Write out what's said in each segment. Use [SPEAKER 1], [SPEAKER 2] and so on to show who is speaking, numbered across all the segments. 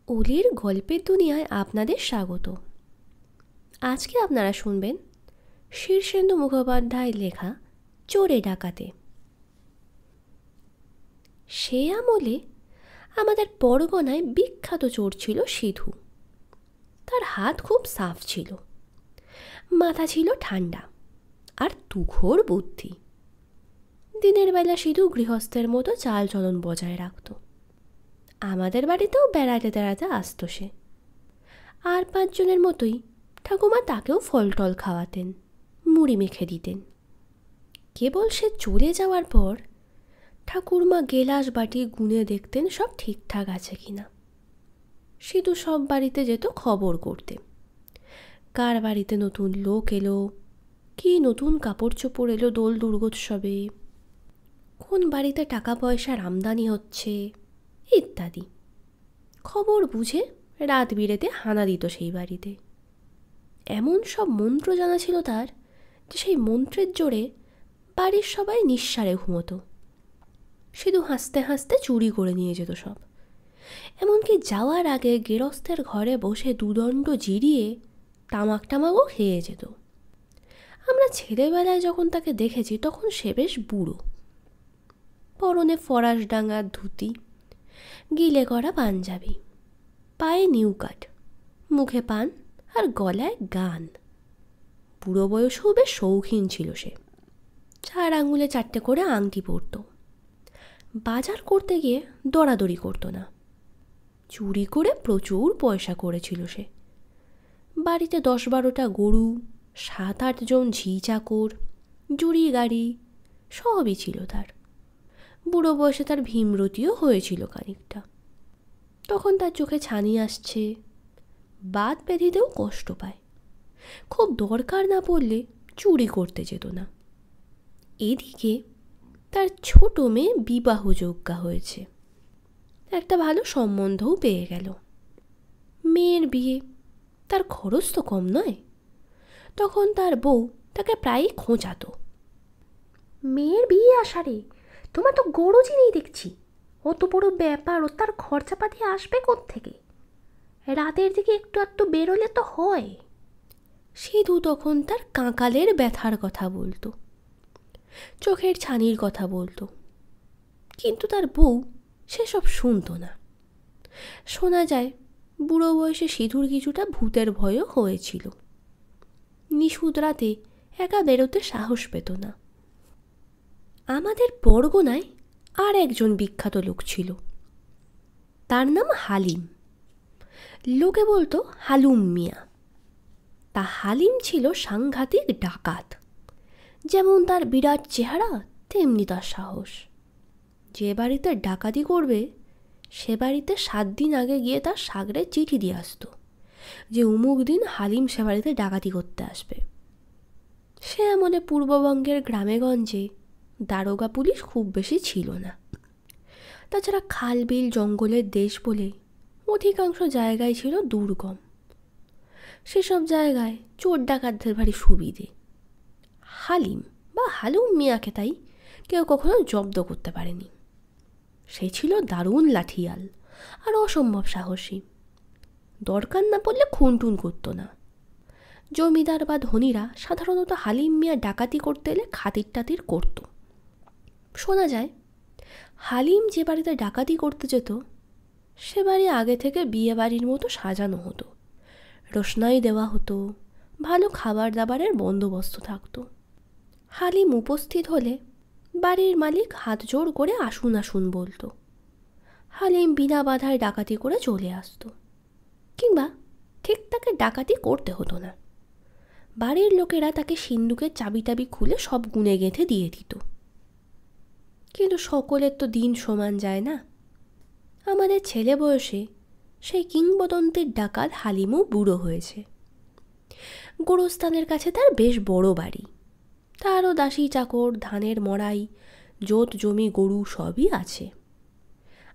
[SPEAKER 1] অলির গল্পের দুনিয়ায় আপনাদের স্বাগত। আজকে আপনারা শুনবেন শীর্ষেন্দু মুখোপাধ্যায় লেখা চোরে ডাকাতে। সে আমলে আমাদের পরগনায় বিখ্যাত চোর ছিল সিধু। তার হাত খুব সাফ ছিল, মাথা ছিল ঠান্ডা আর তুখোড় বুদ্ধি। দিনের বেলা সিধু গৃহস্থের মতো চালচলন বজায় রাখত। আমাদের বাড়িতেও বেড়াতে তেড়াতে আসতো সে। আর 5 জনের মতোই ঠাকুমা তাকেও ফল টল খাওয়াতেন, মুড়ি মেখে দিতেন। কেবল সে চলে যাওয়ার পর ঠাকুরমা গেলাস বাটি গুনে দেখতেন সব ঠিকঠাক আছে কিনা। সিধু সব বাড়িতে যেত খবর করতে, কার বাড়িতে নতুন লোক এলো, কি নতুন কাপড় চোপড় এলো দোল দুর্গোৎসবে, কোন বাড়িতে টাকা পয়সার আমদানি হচ্ছে ইত্যাদি। খবর বুঝে রাত বিরেতে হানা দিত সেই বাড়িতে। এমন সব মন্ত্র জানা ছিল তার যে সেই মন্ত্রের জোরে বাড়ির সবাই নিঃসারে ঘুমোতো। সিধু হাসতে হাসতে চুরি করে নিয়ে যেত সব। এমনকি যাওয়ার আগে গেরস্থের ঘরে বসে দুদণ্ড জিরিয়ে তামাক টামাকও খেয়ে যেত। আমরা ছেলেবেলায় যখন তাকে দেখেছি তখন সে বেশ বুড়ো, পরনে ফরাস ডাঙার ধুতি, গিলে করা পাঞ্জাবি, পায়ে নিউ কাট, মুখে পান আর গলায় গান। বুড়ো বয়সেও বেশ শৌখিন ছিল সে। 4 আঙুলে 4টে করে আংটি পরত। বাজার করতে গিয়ে দরাদরি করতো না। চুরি করে প্রচুর পয়সা করেছিল সে। বাড়িতে 10-12টা গরু, 7-8 জন ঝি চাকর, জুড়ি গাড়ি সবই ছিল তার। বুড়ো বয়সে তার ভীমরতিও হয়েছিল খানিকটা। তখন তার চোখে ছানি আসছে, বাত ব্যাধিতেও কষ্ট পায়। খুব দরকার না পড়লে চুরি করতে যেত না। এদিকে তার ছোট মেয়ে বিবাহযোগ্যা হয়েছে, একটা ভালো সম্বন্ধও পেয়ে গেল। মেয়ের বিয়ে, তার খরচ তো কম নয়। তখন তার বউ তাকে প্রায়ই খোঁচাতো, মেয়ের বিয়ে আসারে তোমার তো গরজই নেই দেখছি, অত বড় ব্যাপার, ও তার খরচাপাতি আসবে কোত্থেকে? রাতের দিকে একটু একটু বেরোলে তো হয়। সিধু তখন তার কাঁকালের ব্যথার কথা বলতো, চোখের ছানির কথা বলতো, কিন্তু তার বউ সেসব শুনতো না। শোনা যায় বুড়ো বয়সে সিধুর কিছুটা ভূতের ভয়ও হয়েছিল। নিশুত রাতে একা বেরোতে সাহস পেত না। আমাদের পরগনায় আর একজন বিখ্যাত লোক ছিল, তার নাম হালিম। লোকে বলতো হালুম মিয়া। তা হালিম ছিল সাংঘাতিক ডাকাত। যেমন তার বিরাট চেহারা তেমনি তার সাহস। যে বাড়িতে ডাকাতি করবে সে বাড়িতে 7 দিন আগে গিয়ে তার সাগরে চিঠি দিয়ে আসতো যে অমুক দিন হালিম সে বাড়িতে ডাকাতি করতে আসবে। সে আমলে পূর্ববঙ্গের গ্রামেগঞ্জে দারোগা পুলিশ খুব বেশি ছিল না। তাছাড়া খাল বিল জঙ্গলের দেশ বলে অধিকাংশ জায়গায় ছিল দুর্গম। সেসব জায়গায় চোর ডাকাতদের ভারী সুবিধে। হালিম বা হালুম মিয়াকে তাই কেউ কখনো জব্দ করতে পারেনি। সে ছিল দারুণ লাঠিয়াল আর অসম্ভব সাহসী। দরকার না পড়লে খুনটুন করতো না। জমিদার বা ধনীরা সাধারণত হালিম মিয়া ডাকাতি করতে এলে খাতির টাতির করত। শোনা যায় হালিম যে বাড়িতে ডাকাতি করতে যেত সে বাড়ি আগে থেকে বিয়ে বাড়ির মতো সাজানো হতো, রোশনাই দেওয়া হতো, ভালো খাবার দাবারের বন্দোবস্ত থাকতো। হালিম উপস্থিত হলে বাড়ির মালিক হাত জোড় করে আসুন আসুন বলতো। হালিম বিনা বাধায় ডাকাতি করে চলে আসতো, কিংবা ঠিক তাকে ডাকাতি করতে হতো না। বাড়ির লোকেরা তাকে সিন্দুকের চাবি টাবি খুলে সব গুনে গেঁথে দিয়ে দিত। কিন্তু সকলের তো দিন সমান যায় না। আমাদের ছেলে বয়সে সেই কিংবদন্তির ডাকাত হালিমও বুড়ো হয়েছে। গোরস্থানের কাছে তার বেশ বড় বাড়ি, তারও দাসী চাকর, ধানের মড়াই, জোত জমি গরু সবই আছে।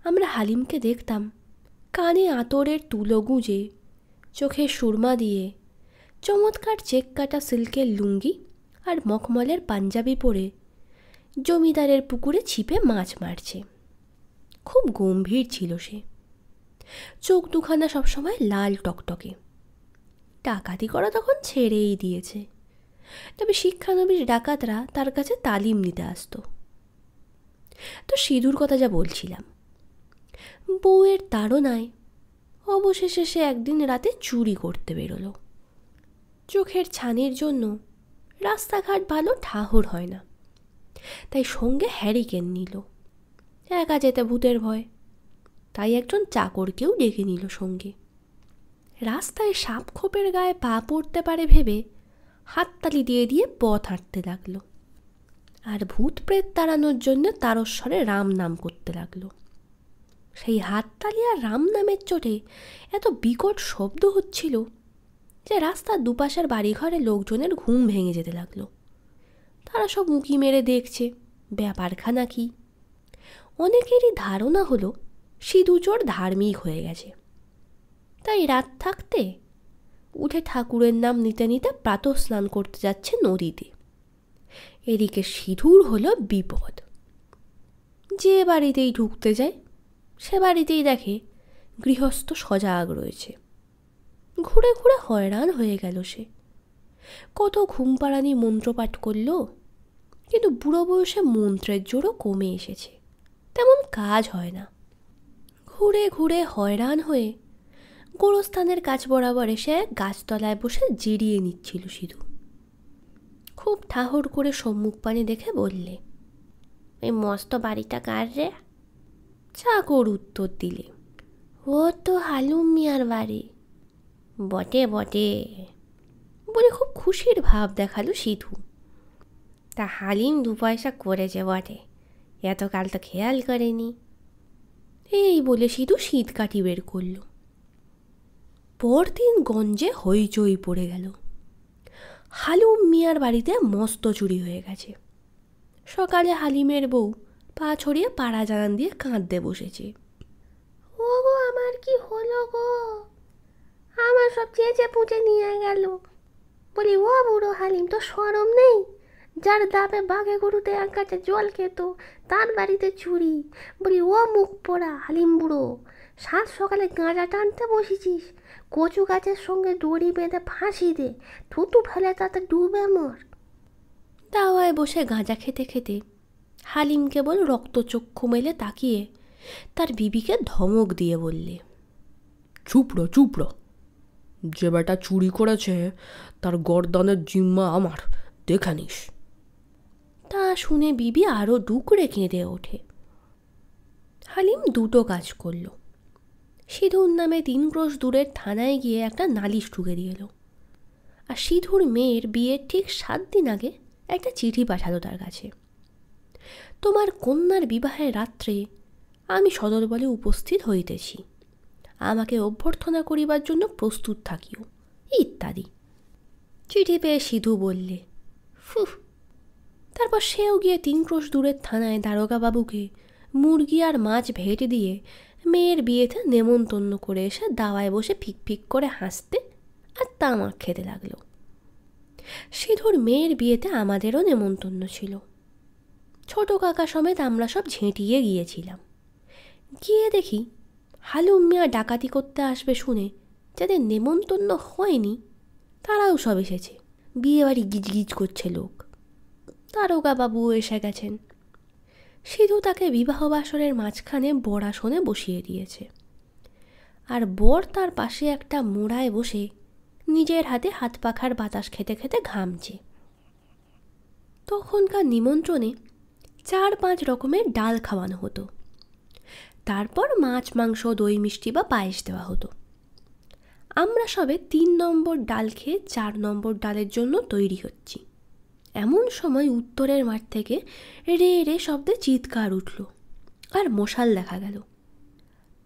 [SPEAKER 1] আমরা হালিমকে দেখতাম কানে আতরের তুলো গুঁজে, চোখে সুরমা দিয়ে, চমৎকার চেক কাটা সিল্কের লুঙ্গি আর মখমলের পাঞ্জাবি পরে জমিদারের পুকুরে ছিপে মাছ মারছে। খুব গম্ভীর ছিল সে। চোখ দুখানা সবসময় লাল টকটকে। ডাকাতি করা তখন ছেড়েই দিয়েছে, তবে শিক্ষানবিশ ডাকাতরা তার কাছে তালিম নিতে আসতো। তো সিধুর কথা যা বলছিলাম, বউয়ের তাড়নায় অবশেষে সে একদিন রাতে চুরি করতে বেরোলো। চোখের ছানির জন্য রাস্তাঘাট ভালো ঠাহর হয় না, তাই সঙ্গে হ্যারিকেন নিল। একা যেতে ভূতের ভয়, তাই একজন চাকরকেও ডেকে নিল সঙ্গে। রাস্তায় সাপ খোপের গায়ে পা পড়তে পারে ভেবে হাততালি দিয়ে দিয়ে পথ হাঁটতে লাগলো, আর ভূত প্রেত তাড়ানোর জন্য তারস্বরে রাম নাম করতে লাগলো। সেই হাততালি আর রাম নামের চোটে এত বিকট শব্দ হচ্ছিল যে রাস্তার দুপাশের বাড়িঘরে লোকজনের ঘুম ভেঙে যেতে লাগলো। তারা সব উঁকি মেরে দেখছে ব্যাপারখানা কি। অনেকেরই ধারণা হলো সিধু চোর ধার্মিক হয়ে গেছে, তাই রাত থাকতে উঠে ঠাকুরের নাম নিতে নিতে প্রাতঃ স্নান করতে যাচ্ছে নদীতে। এদিকে সিধুর হলো বিপদ। যে বাড়িতেই ঢুকতে যায় সে বাড়িতেই দেখে গৃহস্থ সজাগ রয়েছে। ঘুরে ঘুরে হয়রান হয়ে গেল সে। কত ঘুমপাড়ানি মন্ত্রপাঠ করল, কিন্তু বুড়ো বয়সে মন্ত্রের জোরও কমে এসেছে, তেমন কাজ হয় না। ঘুরে ঘুরে হয়রান হয়ে গোরস্থানের কাছ বরাবর এসে গাছতলায় বসে জিরিয়ে নিচ্ছিল সিধু। খুব ঠাহর করে সম্মুখ পানে দেখে বললে, এই মস্ত বাড়িটা কার রে? চাকর উত্তর দিলে, ও তো হালুম মিয়ার বাড়ি। বটে বটে বলে খুব খুশির ভাব দেখালো সিধু। তা হালিম 2 পয়সা করেছে বটে, এতকাল তো খেয়াল করেনি। এই বলে সিধু শীত কাঠি বের করল। পরদিন গঞ্জে হইচই পড়ে গেল। হালুম মিয়ার বাড়িতে মস্ত চুরি হয়ে গেছে। সকালে হালিমের বউ পা ছড়িয়ে পাড়া জানান দিয়ে কাঁদতে বসেছে। ও গো, আমার কি হলো গো? আমার সব চেঁচে পুঁচে নিয়ে গেল। বলি, ও বুড়ো হালিম, তো শরম নেই? যার দাপে বাঘে গরুতে এক গাছে জল খেত তার বাড়িতে চুরি। বলি, ও মুখ পোড়া হালিম বুড়ো, সাত সকালে গাঁজা টানতে বসেছিস? কচু গাছের সঙ্গে দড়ি বেঁধে ফাঁসি দে, থুতু ফেলে তাতে ডুবে মর। দাওয়ায় বসে গাঁজা খেতে খেতে হালিম কেবল রক্তচক্ষু মেলে তাকিয়ে তার বিবিকে ধমক দিয়ে বললে,
[SPEAKER 2] চুপড়ো চুপড়ো, যে বেটা চুরি করেছে তার গর্দানের জিম্মা আমার, দেখে নিস।
[SPEAKER 1] তা শুনে বিবি আরও ডুকরে কেঁদে ওঠে। হালিম দুটো কাজ করল। সিধুর নামে 3 ক্রোশ দূরের থানায় গিয়ে একটা নালিশ ঠুকে দিল, আর সিধুর মেয়ের বিয়ের ঠিক 7 দিন আগে একটা চিঠি পাঠালো তার কাছে। তোমার কন্যার বিবাহের রাত্রে আমি সদলবলে উপস্থিত হইতেছি, আমাকে অভ্যর্থনা করিবার জন্য প্রস্তুত থাকিও, ইত্যাদি। চিঠি পেয়ে সিধু বললে, ফুহ। তারপর সেও গিয়ে 3 ক্রোশ দূরের থানায় দারোগা বাবুকে মুরগি আর মাছ ভেটে দিয়ে মেয়ের বিয়েতে নেমন্তন্ন করে এসে দাওয়ায় বসে ফিক ফিক করে হাসতে আর তামাক খেতে লাগলো। সিধুর মেয়ের বিয়েতে আমাদেরও নেমন্তন্ন ছিল। ছোট কাকা সমেত আমরা সব ঝেঁটিয়ে গিয়েছিলাম। গিয়ে দেখি হালুম মিয়া ডাকাতি করতে আসবে শুনে যাদের নেমন্তন্ন হয়নি তারাও সব এসেছে। বিয়ে বাড়ি গিজগিজ করছে লোক। দারোগা বাবুও এসে গেছেন। সিধু তাকে বিবাহ বাসরের মাঝখানে বর আসনে বসিয়ে দিয়েছে, আর বর তার পাশে একটা মোড়ায় বসে নিজের হাতে হাত পাখার বাতাস খেতে খেতে ঘামছে। তখনকার নিমন্ত্রণে 4-5 রকমের ডাল খাওয়ানো হতো, তারপর মাছ মাংস দই মিষ্টি বা পায়েস দেওয়া হতো। আমরা সবে 3 নম্বর ডাল খেয়ে 4 নম্বর ডালের জন্য তৈরি হচ্ছি। এমন সময় উত্তরের মাঠ থেকে রে রে শব্দে চিৎকার উঠল আর মশাল দেখা গেল।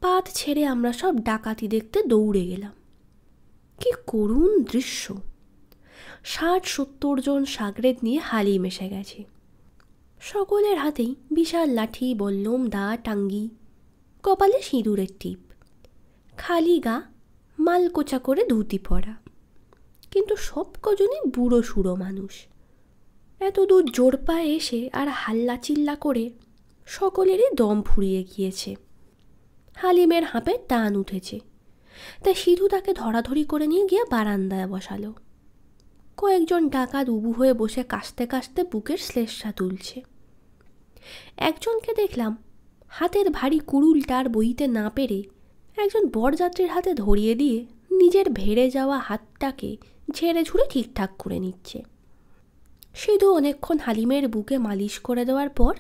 [SPEAKER 1] পাত ছেড়ে আমরা সব ডাকাতি দেখতে দৌড়ে গেলাম। কি করুণ দৃশ্য! 60-70 জন সাগরেদ নিয়ে হালিম এসে গেছে। সকলের হাতেই বিশাল লাঠি, বল্লম, দা, টাঙ্গি, কপালে সিঁদুরের টিপ, খালি গা, মালকোচা করে ধুতি পরা, কিন্তু সব কজনই বুড়ো সুড়ো মানুষ। এত দূর জোর পায়ে এসে আর হাল্লা চিল্লা করে সকলেরই দম ফুরিয়ে গিয়েছে। হালিমের হাঁপে টান উঠেছে, তাই সিধু তাকে ধরাধরি করে নিয়ে গিয়ে বারান্দায় বসালো। কয়েকজন ডাকাত উবু হয়ে বসে কাশতে কাশতে বুকের শ্লেষা তুলছে। একজনকে দেখলাম হাতের ভারী কুড়ুলটা আর বইতে না পেরে একজন বরযাত্রীর হাতে ধরিয়ে দিয়ে নিজের ভেড়ে যাওয়া হাতটাকে ঝেড়ে ঝুড়ে ঠিকঠাক করে নিচ্ছে। সিধু অনেকক্ষণ হালিমের বুকে মালিশ করে দেওয়ার পর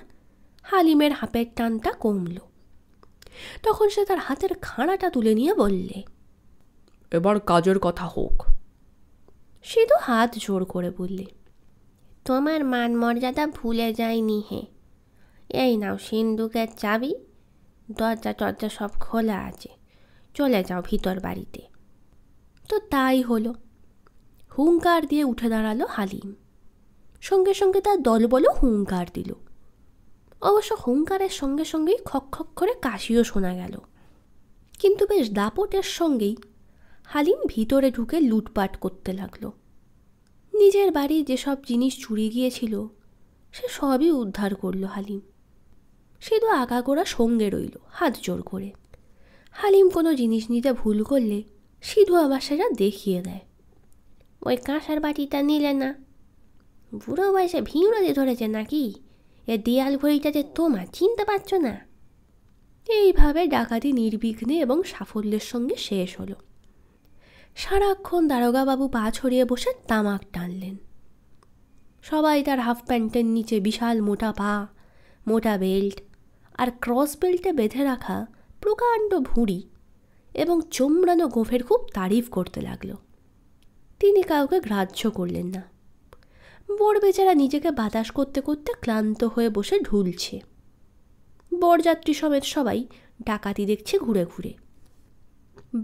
[SPEAKER 1] হালিমের হাঁপের টানটা কমল। তখন সে তার হাতের খাঁড়াটা তুলে নিয়ে বললে,
[SPEAKER 2] এবার কাজের কথা হোক।
[SPEAKER 1] সিধু হাত জোর করে বললে, তোমার মান মর্যাদা ভুলে যায়নি হে। এই নাও সিন্ধুকের চাবি, দরজা টরজা সব খোলা আছে, চলে যাও ভিতর বাড়িতে। তো তাই হলো। হুঙ্কার দিয়ে উঠে দাঁড়ালো হালিম। সঙ্গে সঙ্গে তার দলবলও হুঙ্কার দিল। অবশ্য হুঙ্কারের সঙ্গে সঙ্গেই খক খক করে কাশিও শোনা গেল। কিন্তু বেশ দাপটের সঙ্গেই হালিম ভিতরে ঢুকে লুটপাট করতে লাগলো। নিজের বাড়ির যেসব জিনিস চুরি গিয়েছিল সে সবই উদ্ধার করলো হালিম। সিধু আগাগোড়া সঙ্গে রইল হাত জোর করে। হালিম কোনো জিনিস নিতে ভুল করলে সিধু আবার সেটা দেখিয়ে দেয়। ওই কাঁসার বাটিটা নিলে না? বুড়ো বয়সে ভিড়ে ধরেছে নাকি? এ দেয়াল ঘড়িটা যে তোমার, চিনতে পারছো না? এইভাবে ডাকাতি নির্বিঘ্নে এবং সাফল্যের সঙ্গে শেষ হলো। সারাক্ষণ দারোগাবাবু পা ছড়িয়ে বসে তামাক টানলেন। সবাই তার হাফ প্যান্টের নিচে বিশাল মোটা পা, মোটা বেল্ট আর ক্রস বেল্টে বেঁধে রাখা প্রকাণ্ড ভুঁড়ি এবং চোমড়ানো গোঁফের খুব তারিফ করতে লাগল। তিনি কাউকে গ্রাহ্য করলেন না। বর বেচারা নিজেকে বাতাস করতে করতে ক্লান্ত হয়ে বসে ঢুলছে। বরযাত্রী সমেত সবাই ডাকাতি দেখছে ঘুরে ঘুরে।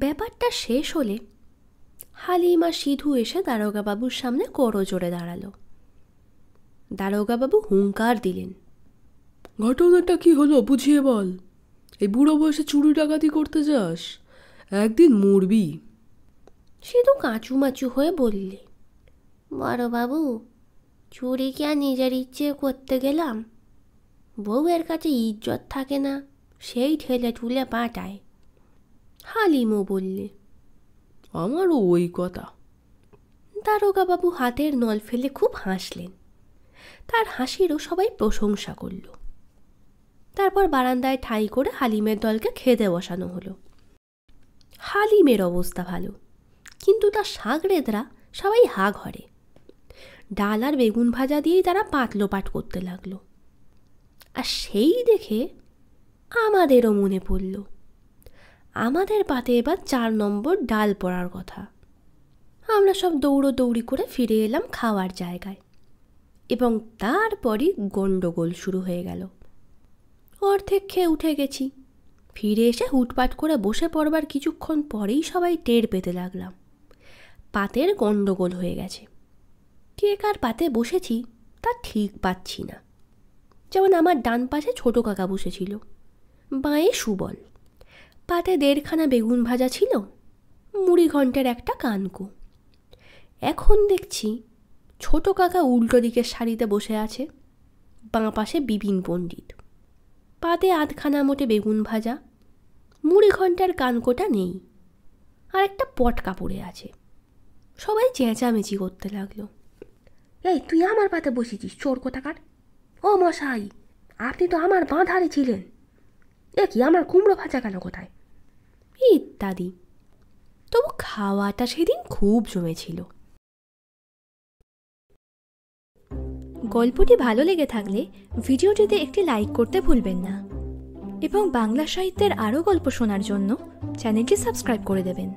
[SPEAKER 1] ব্যাপারটা শেষ হলে হালিম আর সিধু এসে দারোগাবাবুর সামনে করজোড়ে দাঁড়ালো। দারোগাবাবু হুঙ্কার দিলেন,
[SPEAKER 2] ঘটনাটা কি হলো বুঝিয়ে বল। এই বুড়ো বয়সে চুরি ডাকাতি করতে যাস, একদিন মরবি।
[SPEAKER 1] সিধু কাঁচুমাচু হয়ে বললে, বড়বাবু, চুরি কি আর নিজের ইচ্ছে করতে গেলাম? বউয়ের কাছে ইজ্জত থাকে না, সেই ঠেলে ঠুলে পাঠায়। হালিমও বললে,
[SPEAKER 2] আমারও ওই কথা।
[SPEAKER 1] দারোগাবাবু হাতের নল ফেলে খুব হাসলেন। তার হাসিরও সবাই প্রশংসা করল। তারপর বারান্দায় ঠাঁই করে হালিমের দলকে খেতে বসানো হলো। হালিমের অবস্থা ভালো, কিন্তু তার শাগরেদরা সবাই হা ঘরে। ডাল আর বেগুন ভাজা দিয়েই তারা পাতলোপাট করতে লাগলো। আর সেই দেখে আমাদেরও মনে পড়ল, আমাদের পাতে এবার 4 নম্বর ডাল পড়ার কথা। আমরা সব দৌড়োদৌড়ি করে ফিরে এলাম খাওয়ার জায়গায়, এবং তারপরই গণ্ডগোল শুরু হয়ে গেল। অর্ধেক খেয়ে উঠে গেছি। ফিরে এসে হুটপাট করে বসে পড়বার কিছুক্ষণ পরেই সবাই টের পেতে লাগলাম পাতের গণ্ডগোল হয়ে গেছে। কে কার পাতে বসেছি তা ঠিক পাচ্ছি না। যেমন আমার ডান পাশে ছোট কাকা বসেছিল, বাঁয়ে সুবল। পাতে 1.5খানা বেগুন ভাজা ছিল, মুড়ি ঘন্টের একটা কানকো। এখন দেখছি ছোট কাকা উল্টো দিকের সারিতে বসে আছে, বাঁ পাশে বিপিন পণ্ডিত। পাতে 8খানা মোটে বেগুন ভাজা, মুড়ি ঘন্টার কানকোটা নেই, আর একটা পটকা পড়ে আছে। সবাই চেঁচামেচি করতে লাগলো, এই তুই আমার পাতে বসেছিস চোর কোথাকার! ও মশাই, আপনি তো আমার বাঁ ধারে ছিলেন, এ কি আমার কুমড়ো ভাজা গেল কোথায়? ইত্যাদি। তবু খাওয়াটা সেদিন খুব জমেছিল।
[SPEAKER 3] গল্পটি ভালো লেগে থাকলে ভিডিওটিতে একটি লাইক করতে ভুলবেন না, এবং বাংলা সাহিত্যের আরও গল্প শোনার জন্য চ্যানেলটি সাবস্ক্রাইব করে দেবেন।